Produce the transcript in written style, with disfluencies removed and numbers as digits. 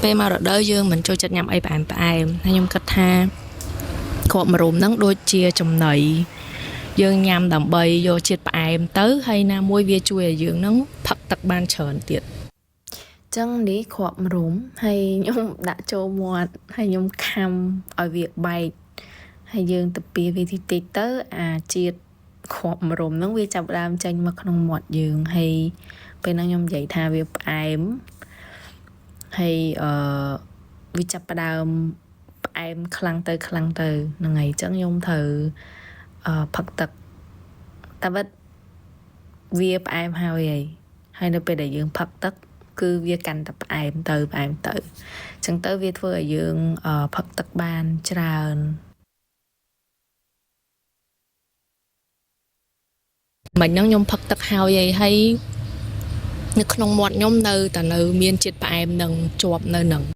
ពេលមករដូវយើងមិនចូលចិត្តញ៉ាំអីផ្អែមហើយខ្ញុំគិតថាគ្រាប់ម្រុំហ្នឹងដូចជាចំណីយើងញ៉ាំដើម្បីយកជាតិផ្អែមទៅហើយណាមួយវាជួយឲ្យយើងហ្នឹងផឹកទឹកបានច្រើនទៀតចឹងនេះគ្រាប់ម្រុំហើយខ្ញុំដាក់ចូលមាត់ហើយខ្ញុំខាំឲ្យវាបែកហើយយើងទៅពីវាតិចទៅអាជាតិគ្រាប់ម្រុំហ្នឹងវាចាប់ផ្ដើមចេញមកក្នុងមាត់យើងហើយពេលហ្នឹងខ្ញុំនិយាយថាវាផ្អែមហើយវាចាប់ផ្ដើមផ្អែមខ្លាំងទៅហ្នឹងហើយចឹងខ្ញុំត្រូវផឹកទឹកតែបិទវាផ្អែមហើយនៅពេលដែលយើងផឹកទឹកគឺវាកាន់តែផ្អែមទៅចឹងទៅវាធ្វើឲ្យយើងផឹកទឹកបានច្រើនមិនហ្នឹងខ្ញុំផឹកទឹកហើយនៅក្នុងមាត់ខ្ញុំនៅតែនៅមានជាតិផ្អែមនឹងជាប់នៅនឹង